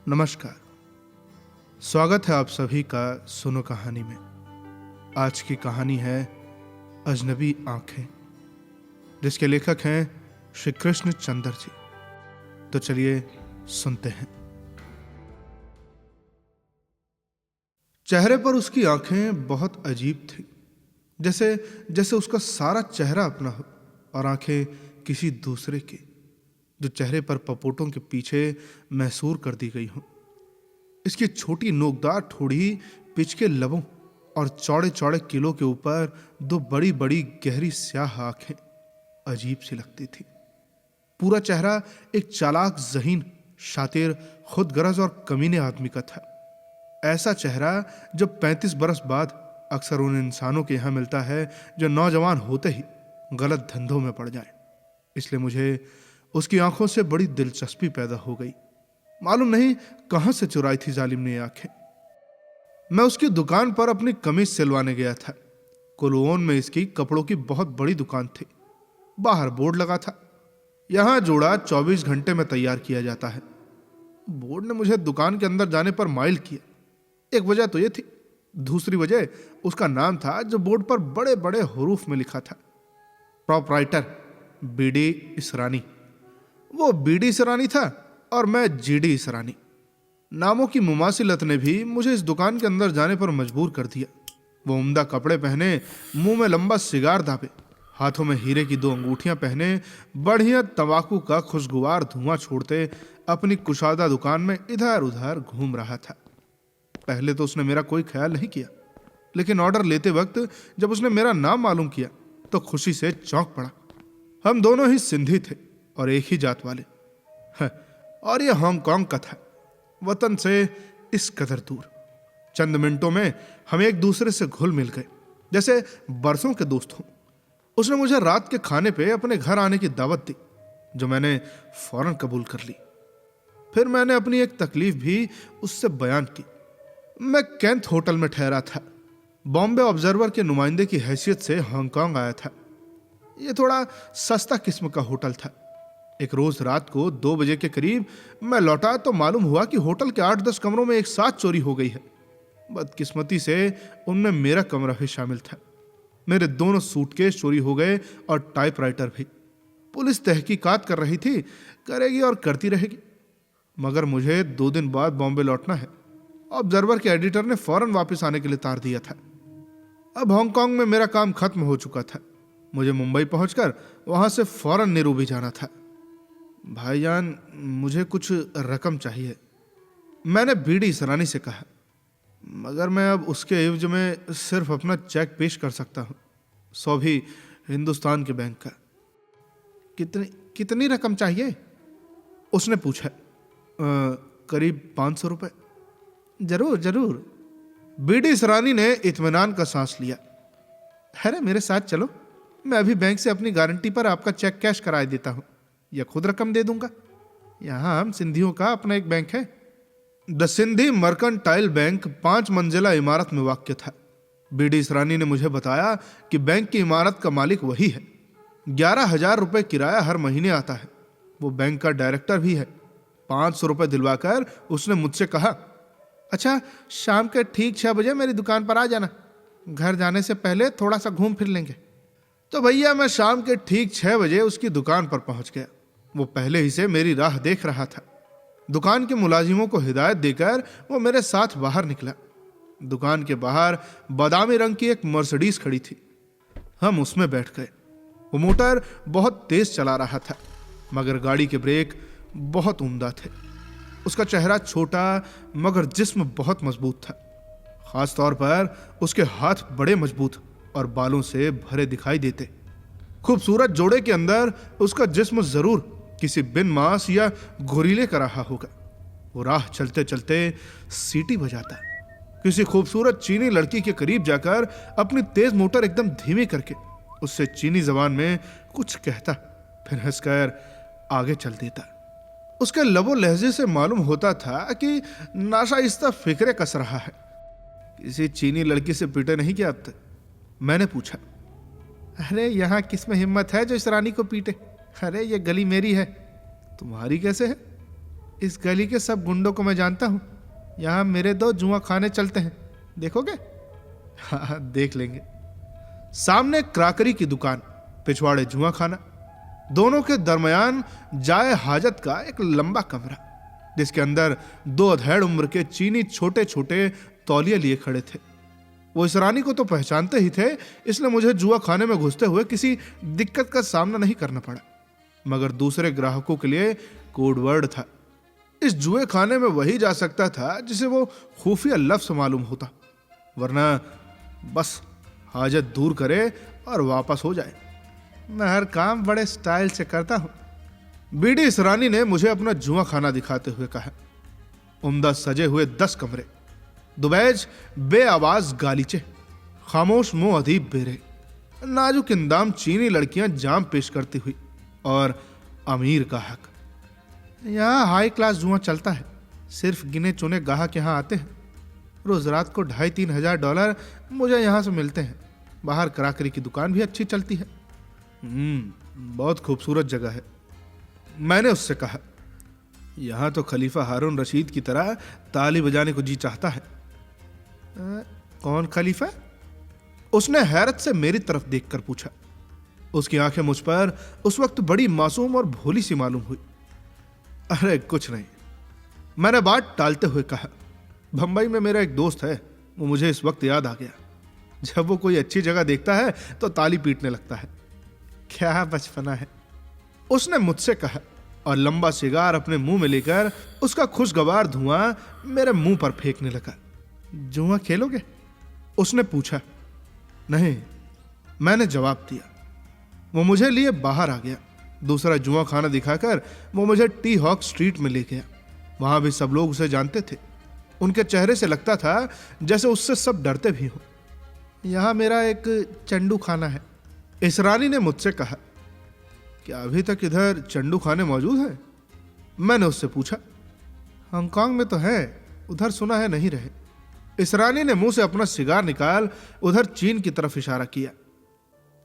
नमस्कार। स्वागत है आप सभी का सुनो कहानी में। आज की कहानी है अजनबी आंखें, जिसके लेखक हैं श्री कृष्ण चंद्र जी। तो चलिए सुनते हैं। चेहरे पर उसकी आंखें बहुत अजीब थी, जैसे जैसे उसका सारा चेहरा अपना हो और आंखें किसी दूसरे की, जो चेहरे पर पपोटों के पीछे मैसूर कर दी गई हो। इसकी छोटी नोकदार ठोड़ी, पिच के लबों और चौड़े चौड़े किलों के ऊपर दो बड़ी बड़ी गहरी स्याह आंखें अजीब सी लगती थी। पूरा चेहरा एक चालाक, जहीन, शातिर, खुदगर्ज और कमीने आदमी का था। ऐसा चेहरा जो 35 बरस बाद अक्सर उन इंसानों के यहां मिलता है जो नौजवान होते ही गलत धंधों में पड़ जाए। इसलिए मुझे उसकी आंखों से बड़ी दिलचस्पी पैदा हो गई। मालूम नहीं कहां से चुराई थी जालिम ने आंखें। मैं उसकी दुकान पर अपनी कमीज सिलवाने गया था। कोलोन में इसकी कपड़ों की बहुत बड़ी दुकान थी। बाहर बोर्ड लगा था, यहां जोड़ा 24 घंटे में तैयार किया जाता है। बोर्ड ने मुझे दुकान के अंदर जाने पर माइल किया। एक वजह तो यह थी, दूसरी वजह उसका नाम था जो बोर्ड पर बड़े बड़े हरूफ में लिखा था, प्रोपराइटर बीडी इसरानी। वो बीडी इसरानी था और मैं जीडी इसरानी। नामों की मुमासिलत ने भी मुझे इस दुकान के अंदर जाने पर मजबूर कर दिया। वो उम्दा कपड़े पहने, मुंह में लंबा सिगार दाबे, हाथों में हीरे की 2 अंगूठियां पहने, बढ़िया तंबाकू का खुशगवार धुआं छोड़ते अपनी कुशादा दुकान में इधर उधर घूम रहा था। पहले तो उसने मेरा कोई ख्याल नहीं किया, लेकिन ऑर्डर लेते वक्त जब उसने मेरा नाम मालूम किया तो खुशी से चौंक पड़ा। हम दोनों ही सिंधी थे और एक ही जात वाले। और यह हांगकांग का था, वतन से इस कदर दूर। चंद मिनटों में हम एक दूसरे से घुल मिल गए, जैसे बरसों के दोस्त हों। उसने मुझे रात के खाने पे अपने घर आने की दावत दी, जो मैंने फौरन कबूल कर ली। फिर मैंने अपनी एक तकलीफ भी उससे बयान की। मैं कैंथ होटल में ठहरा था। बॉम्बे ऑब्जर्वर के नुमाइंदे की हैसियत से हांगकांग आया था। यह थोड़ा सस्ता किस्म का होटल था। एक रोज रात को 2 बजे के करीब मैं लौटा तो मालूम हुआ कि होटल के 8-10 कमरों में एक साथ चोरी हो गई है। बदकिस्मती से उनमें मेरा कमरा भी शामिल था। मेरे दोनों सूटकेस चोरी हो गए और टाइपराइटर भी। पुलिस तहकीकात कर रही थी, करेगी और करती रहेगी, मगर मुझे 2 दिन बाद बॉम्बे लौटना है। ऑब्जर्वर के एडिटर ने फौरन वापस आने के लिए तार दिया था। अब हांगकांग में मेरा काम खत्म हो चुका था। मुझे मुंबई पहुंचकर वहां से फौरन नेरूबी जाना था। भाईजान, मुझे कुछ रकम चाहिए, मैंने बीडी इसरानी से कहा, मगर मैं अब उसके एवज में सिर्फ अपना चेक पेश कर सकता हूं, 100 भी हिंदुस्तान के बैंक का। कितनी रकम चाहिए? उसने पूछा। करीब 500 रुपए। जरूर जरूर। बीडी इसरानी ने इत्मीनान का सांस लिया। अरे मेरे साथ चलो, मैं अभी बैंक से अपनी गारंटी पर आपका चेक कैश कराए देता हूं, या खुद रकम दे दूंगा। यहां हम सिंधियों का अपना एक बैंक है। द सिंधी मर्केंटाइल बैंक 5 मंजिला इमारत में वाक़ था। बीडी इसरानी ने मुझे बताया कि बैंक की इमारत का मालिक वही है। 11,000 रुपए किराया हर महीने आता है। वो बैंक का डायरेक्टर भी है। 500 रुपए दिलवाकर उसने मुझसे कहा, अच्छा, शाम के ठीक 6 बजे मेरी दुकान पर आ जाना। घर जाने से पहले थोड़ा सा घूम फिर लेंगे। तो भैया मैं शाम के ठीक 6 बजे उसकी दुकान पर पहुंच गया। वो पहले ही से मेरी राह देख रहा था। दुकान के मुलाजिमों को हिदायत देकर वो मेरे साथ बाहर निकला। दुकान के बाहर बादामी रंग की एक मर्सिडीज खड़ी थी। हम उसमें बैठ गए। वो मोटर बहुत तेज चला रहा था, मगर गाड़ी के ब्रेक बहुत उम्दा थे। उसका चेहरा छोटा मगर जिस्म बहुत मजबूत था। खास तौर पर उसके हाथ बड़े मजबूत और बालों से भरे दिखाई देते। खूबसूरत जोड़े के अंदर उसका जिस्म जरूर किसी बिन मांस या गोरीले का रहा होगा। वो राह चलते चलते सीटी बजाता, किसी खूबसूरत चीनी लड़की के करीब जाकर अपनी तेज मोटर एकदम धीमी करके उससे चीनी जबान में कुछ कहता, फिर हंसकर आगे चल देता। उसके लबो लहजे से मालूम होता था कि नाशाइस्ता फिक्रे कस रहा है। किसी चीनी लड़की से पीटे नहीं क्या अब तक? मैंने पूछा। अरे यहाँ किसमें हिम्मत है जो इस रानी को पीटे? अरे ये गली मेरी है। तुम्हारी कैसे है? इस गली के सब गुंडों को मैं जानता हूं। यहां मेरे 2 जुआ खाने चलते हैं, देखोगे? हाँ, देख लेंगे। सामने क्राकरी की दुकान, पिछवाड़े जुआ खाना, दोनों के दरमियान जाए हाजत का एक लंबा कमरा, जिसके अंदर 2 अधेड़ उम्र के चीनी छोटे छोटे तौलिए लिए खड़े थे। वो इस रानी को तो पहचानते ही थे, इसलिए मुझे जुआ खाने में घुसते हुए किसी दिक्कत का सामना नहीं करना पड़ा। मगर दूसरे ग्राहकों के लिए कोडवर्ड था। इस जुए खाने में वही जा सकता था जिसे वो खुफिया लफ्ज़ मालूम होता, वरना बस हाजत दूर करे और वापस हो जाए। मैं हर काम बड़े स्टाइल से करता हूं। बीडी इसरानी ने मुझे अपना जुआ खाना दिखाते हुए कहा। उम्दा सजे हुए 10 कमरे, दुबैज बेआवाज गालीचे, खामोश मुंह अदीब बेरे, नाजुक इंदाम चीनी लड़कियां जाम पेश करती हुई, और अमीर गाहक। यहाँ हाई क्लास जुआ चलता है, सिर्फ गिने चुने गाहक यहाँ आते हैं। रोज रात को $2,500-3 हजार मुझे यहाँ से मिलते हैं। बाहर क्राकरी की दुकान भी अच्छी चलती है। बहुत खूबसूरत जगह है, मैंने उससे कहा। यहाँ तो खलीफा हारून रशीद की तरह ताली बजाने को जी चाहता है। कौन खलीफा? उसने हैरत से मेरी तरफ देखकर पूछा। उसकी आंखें मुझ पर उस वक्त बड़ी मासूम और भोली सी मालूम हुई। अरे कुछ नहीं, मैंने बात टालते हुए कहा। बंबई में मेरा एक दोस्त है, वो मुझे इस वक्त याद आ गया। जब वो कोई अच्छी जगह देखता है तो ताली पीटने लगता है। क्या बचपना है, उसने मुझसे कहा, और लंबा सिगार अपने मुंह में लेकर उसका खुशगवार धुआं मेरे मुंह पर फेंकने लगा। जुआ खेलोगे? उसने पूछा। नहीं, मैंने जवाब दिया। वो मुझे लिए बाहर आ गया। दूसरा जुआ खाना दिखाकर वो मुझे टी हॉक स्ट्रीट में ले गया। वहां भी सब लोग उसे जानते थे। उनके चेहरे से लगता था जैसे उससे सब डरते भी हों। यहां मेरा एक चंडू खाना है, इसरानी ने मुझसे कहा। क्या अभी तक इधर चंडू खाने मौजूद हैं? मैंने उससे पूछा। हांगकांग में तो है, उधर सुना है नहीं रहे। इसरानी ने मुंह से अपना सिगार निकाल उधर चीन की तरफ इशारा किया।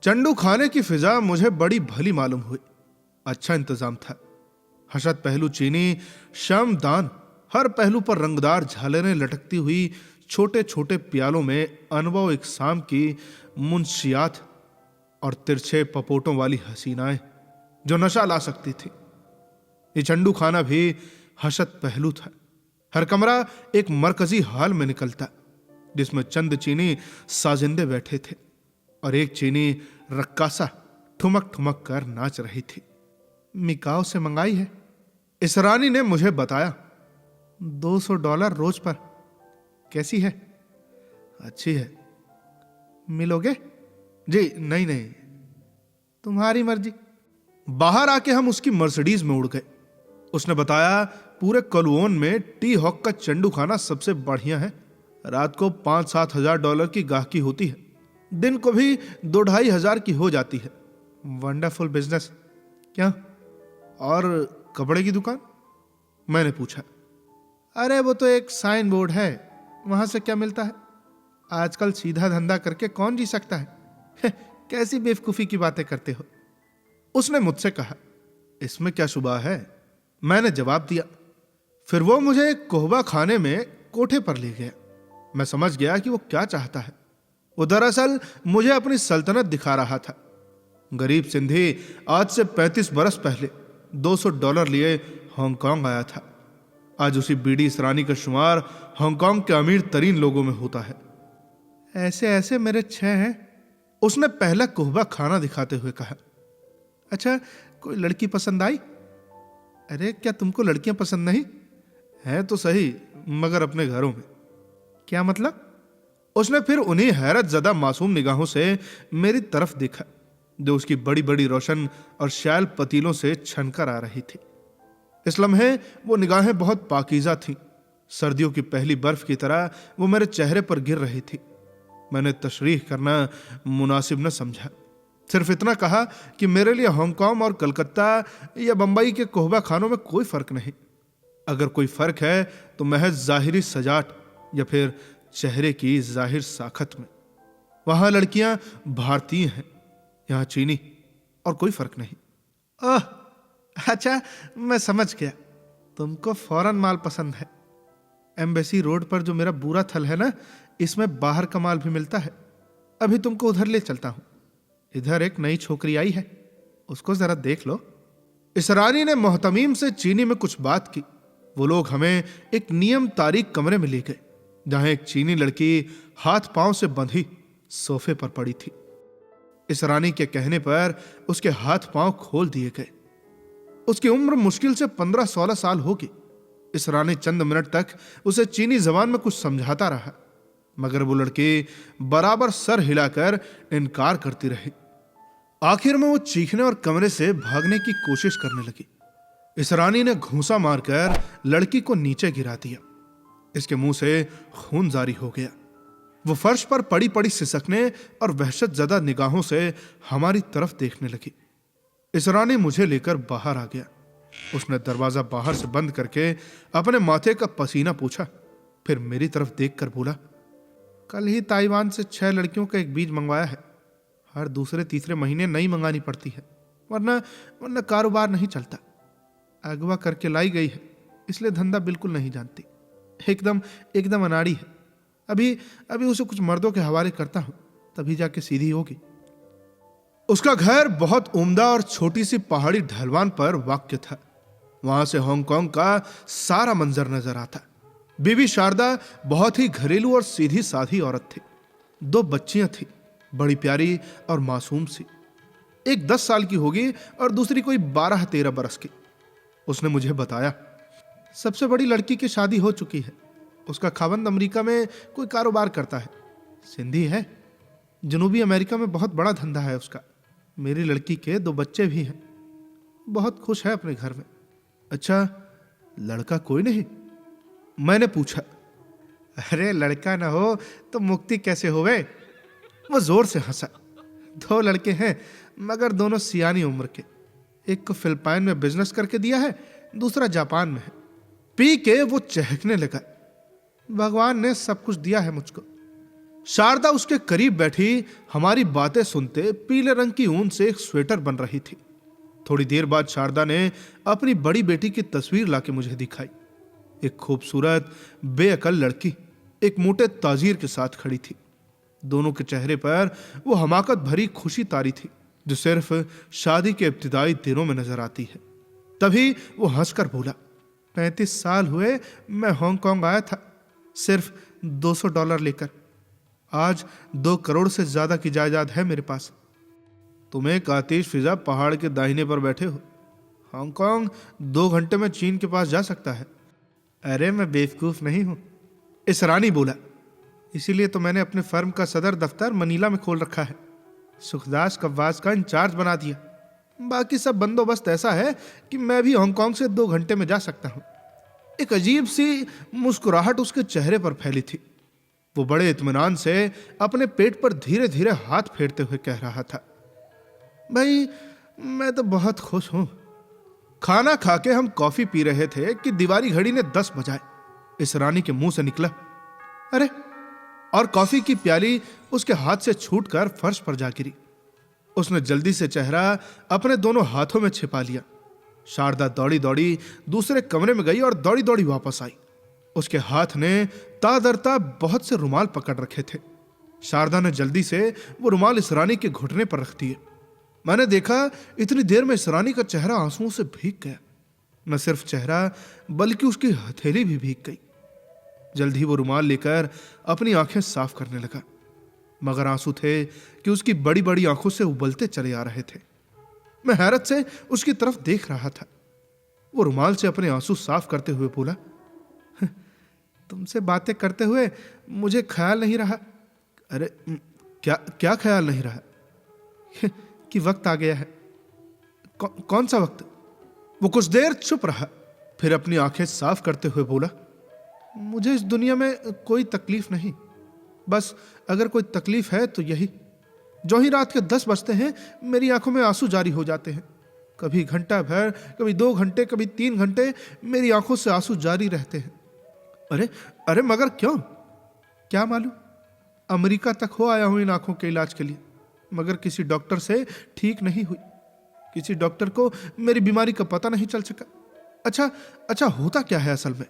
चंडू खाने की फिजा मुझे बड़ी भली मालूम हुई। अच्छा इंतजाम था। हशत पहलू चीनी शमदान, हर पहलू पर रंगदार झालरें लटकती हुई छोटे छोटे प्यालों में अनवो इकसाम की मुंशियात और तिरछे पपोटों वाली हसीनाएं जो नशा ला सकती थी। ये चंडू खाना भी हशत पहलू था। हर कमरा एक मरकजी हॉल में निकलता, जिसमें चंद चीनी साजिंदे बैठे थे और एक चीनी रक्कासा ठुमक ठुमक कर नाच रही थी। मिकाओ से मंगाई है, इसरानी ने मुझे बताया। $200 रोज पर। कैसी है? अच्छी है। मिलोगे? जी नहीं नहीं, तुम्हारी मर्जी। बाहर आके हम उसकी मर्सिडीज में उड़ गए। उसने बताया पूरे कलुओन में टी हॉक का चंडू खाना सबसे बढ़िया है। रात को $5-7 हजार की गाहकी होती है, दिन को भी 2-2.5 हजार की हो जाती है। Wonderful business. क्या? और कपड़े की दुकान? मैंने पूछा। अरे वो तो एक साइन बोर्ड है, वहां से क्या मिलता है? आजकल सीधा धंधा करके कौन जी सकता है? कैसी बेवकूफी की बातें करते हो, उसने मुझसे कहा। इसमें क्या शुबा है, मैंने जवाब दिया। फिर वो मुझे एक कोहबा खाने में कोठे पर ले गया। मैं समझ गया कि वो क्या चाहता है। वो दरअसल मुझे अपनी सल्तनत दिखा रहा था। गरीब सिंधी आज से 35 बरस पहले $200 लिए हांगकांग आया था। आज उसी बीडी इसरानी का शुमार हांगकांग के अमीर तरीन लोगों में होता है। ऐसे ऐसे मेरे 6 हैं, उसने पहला कोहबा खाना दिखाते हुए कहा। अच्छा, कोई लड़की पसंद आई? अरे क्या तुमको लड़कियां पसंद नहीं? हैं तो सही, मगर अपने घरों में। क्या मतलब? उसने फिर उन्हीं हैरत ज़दा मासूम निगाहों से मेरी तरफ देखा जो उसकी बड़ी बड़ी रोशन और शैल पतीलों से छनकर आ रही थी। इस लम्हे वो निगाहें बहुत पाकीज़ा थीं। सर्दियों की पहली बर्फ की तरह वो मेरे चेहरे पर गिर रही थी। मैंने तशरीह करना मुनासिब न समझा। सिर्फ इतना कहा कि मेरे लिए हांगकांग और कलकत्ता या बंबई के कोहबा खानों में कोई फर्क नहीं। अगर कोई फर्क है तो महज जाहिरी सजाट या फिर चेहरे की जाहिर साखत में। वहां लड़कियां भारतीय हैं, यहां चीनी, और कोई फर्क नहीं। अच्छा, मैं समझ गया। तुमको फौरन माल पसंद है। एम्बेसी रोड पर जो मेरा बुरा थल है ना, इसमें बाहर का माल भी मिलता है। अभी तुमको उधर ले चलता हूं। इधर एक नई छोकरी आई है, उसको जरा देख लो। इस रानी ने मोहतमीम से चीनी में कुछ बात की। वो लोग हमें एक नियम तारीख कमरे में ले गए, जहां एक चीनी लड़की हाथ पांव से बंधी सोफे पर पड़ी थी। इस रानी के कहने पर उसके हाथ पांव खोल दिए गए। उसकी उम्र मुश्किल से 15-16 साल होगी। इस रानी चंद मिनट तक उसे चीनी जबान में कुछ समझाता रहा, मगर वो लड़की बराबर सर हिलाकर इनकार करती रही। आखिर में वो चीखने और कमरे से भागने की कोशिश करने लगी। इस रानी ने घूंसा मारकर लड़की को नीचे गिरा दिया। इसके मुंह से खून जारी हो गया। वो फर्श पर पड़ी पड़ी सिसकने और वहशत ज़दा निगाहों से हमारी तरफ देखने लगी। इस रानी मुझे लेकर बाहर आ गया। उसने दरवाजा बाहर से बंद करके अपने माथे का पसीना पूछा, फिर मेरी तरफ देखकर बोला, कल ही ताइवान से 6 लड़कियों का एक बीज मंगवाया है। हर दूसरे तीसरे महीने नई मंगानी पड़ती है, वरना कारोबार नहीं चलता। अगवा करके लाई गई है, इसलिए धंधा बिल्कुल नहीं जानती। एकदम अनाड़ी है। अभी उसे कुछ मर्दों के हवाले करता हूं, तभी जाके सीधी होगी। उसका घर बहुत उम्दा और छोटी सी पहाड़ी ढलवान पर वाक़ था। वहां से हांगकांग का सारा मंजर नजर आता। बीवी शारदा बहुत ही घरेलू और सीधी साधी औरत थी। 2 बच्चियां थी, बड़ी प्यारी और मासूम सी। एक 10 साल की होगी और दूसरी कोई 12-13 बरस की। उसने मुझे बताया, सबसे बड़ी लड़की की शादी हो चुकी है। उसका खावंद अमेरिका में कोई कारोबार करता है, सिंधी है। जनूबी अमेरिका में बहुत बड़ा धंधा है उसका। मेरी लड़की के 2 बच्चे भी हैं, बहुत खुश है अपने घर में। अच्छा, लड़का कोई नहीं? मैंने पूछा। अरे लड़का ना हो तो मुक्ति कैसे होवे? वो जोर से हंसा। 2 लड़के हैं, मगर दोनों सियानी उम्र के। एक को फिलिपाइन में बिजनेस करके दिया है, दूसरा जापान में है। पी के वो चहकने लगा। भगवान ने सब कुछ दिया है मुझको। शारदा उसके करीब बैठी हमारी बातें सुनते पीले रंग की ऊन से एक स्वेटर बन रही थी। थोड़ी देर बाद शारदा ने अपनी बड़ी बेटी की तस्वीर लाके मुझे दिखाई। एक खूबसूरत बेअकल लड़की एक मोटे ताजीर के साथ खड़ी थी। दोनों के चेहरे पर वो हमाकत भरी खुशी तारी थी, जो सिर्फ शादी के इब्तिदाई दिनों में नजर आती है। तभी वो हंसकर बोला, 35 साल हुए मैं हांगकांग आया था, सिर्फ $200 लेकर। आज 2 करोड़ से ज्यादा की जायदाद है मेरे पास। तुम एक आतिश फिजा पहाड़ के दाहिने पर बैठे हो। हांगकांग 2 घंटे में चीन के पास जा सकता है। अरे मैं बेवकूफ नहीं हूं, इस रानी बोला। इसीलिए तो मैंने अपने फर्म का सदर दफ्तर मनीला में खोल रखा है। सुखदास कव्वास का इंचार्ज बना दिया। बाकी सब बंदोबस्त ऐसा है कि मैं भी हांगकांग से 2 घंटे में जा सकता हूं। एक अजीब सी मुस्कुराहट उसके चेहरे पर फैली थी। वो बड़े इत्मीनान से अपने पेट पर धीरे धीरे हाथ फेरते हुए कह रहा था, भाई मैं तो बहुत खुश हूं। खाना खा के हम कॉफी पी रहे थे कि दीवारी घड़ी ने 10 बजाए। इस रानी के मुंह से निकला, अरे, और कॉफी की प्याली उसके हाथ से छूटकर फर्श पर जा गिरी। उसने जल्दी से चेहरा अपने दोनों हाथों में छिपा लिया। शारदा दौड़ी दौड़ी दूसरे कमरे में गई और दौड़ी दौड़ी वापस आई। उसके हाथ ने तादरता बहुत से रुमाल पकड़ रखे थे। शारदा ने जल्दी से वो रुमाल इस रानी के घुटने पर रख दिए। मैंने देखा इतनी देर में इस रानी का चेहरा आंसुओं से भीग गया। न सिर्फ चेहरा बल्कि उसकी हथेली भी भीग गई। जल्द ही वो रुमाल लेकर अपनी आंखें साफ करने लगा, मगर आंसू थे कि उसकी बड़ी बड़ी आंखों से उबलते चले आ रहे थे। मैं हैरत से उसकी तरफ देख रहा था। वो रुमाल से अपने आंसू साफ करते हुए बोला, तुमसे बातें करते हुए मुझे ख्याल नहीं रहा। अरे क्या ख्याल नहीं रहा? कि वक्त आ गया है। कौन सा वक्त? वो कुछ देर चुप रहा, फिर अपनी आंखें साफ करते हुए बोला, मुझे इस दुनिया में कोई तकलीफ नहीं। बस अगर कोई तकलीफ है तो यही, जो ही रात के 10 बजते हैं मेरी आंखों में आंसू जारी हो जाते हैं। कभी घंटा भर, कभी 2 घंटे, कभी 3 घंटे मेरी आंखों से आंसू जारी रहते हैं। अरे मगर क्यों? क्या मालूम। अमेरिका तक हो आया हूं इन आंखों के इलाज के लिए, मगर किसी डॉक्टर से ठीक नहीं हुई। किसी डॉक्टर को मेरी बीमारी का पता नहीं चल सका। अच्छा अच्छा, होता क्या है असल में?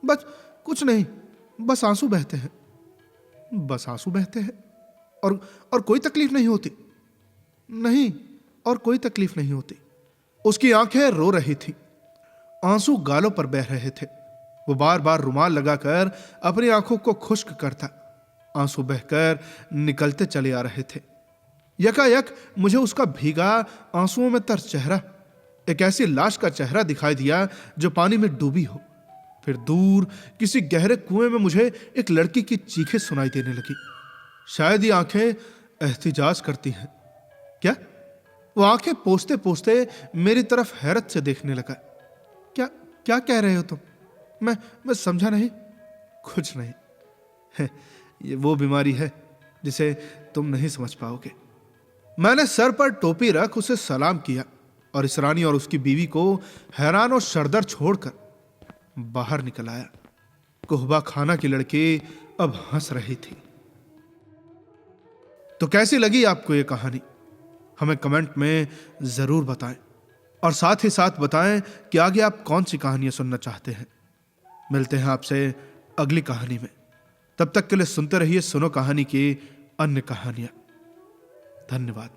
बस कुछ नहीं, बस आंसू बहते हैं, बस आंसू बहते हैं। और कोई तकलीफ नहीं होती? नहीं, और कोई तकलीफ नहीं होती। उसकी आंखें रो रही थी, आंसू गालों पर बह रहे थे। वो बार बार रुमाल लगाकर अपनी आंखों को खुश्क करता, आंसू बहकर निकलते चले आ रहे थे। यकायक मुझे उसका भीगा, आंसुओं में तर चेहरा, एक ऐसी लाश का चेहरा दिखाई दिया जो पानी में डूबी हो। फिर दूर किसी गहरे कुएं में मुझे एक लड़की की चीखें सुनाई देने लगी। शायद ये आंखें एहतिजाज करती हैं क्या? वो आंखें पोंछते पोंछते मेरी तरफ हैरत से देखने लगा। क्या क्या कह रहे हो तुम? मैं समझा नहीं। कुछ नहीं है, ये वो बीमारी है जिसे तुम नहीं समझ पाओगे। मैंने सर पर टोपी रख उसे सलाम किया और इस रानी और उसकी बीवी को हैरान और शरदर छोड़कर बाहर निकल आया। कुहबा खाना की लड़की अब हंस रही थी। तो कैसी लगी आपको ये कहानी? हमें कमेंट में जरूर बताएं और साथ ही साथ बताएं कि आगे आप कौन सी कहानियां सुनना चाहते हैं। मिलते हैं आपसे अगली कहानी में। तब तक के लिए सुनते रहिए सुनो कहानी की अन्य कहानियां। धन्यवाद।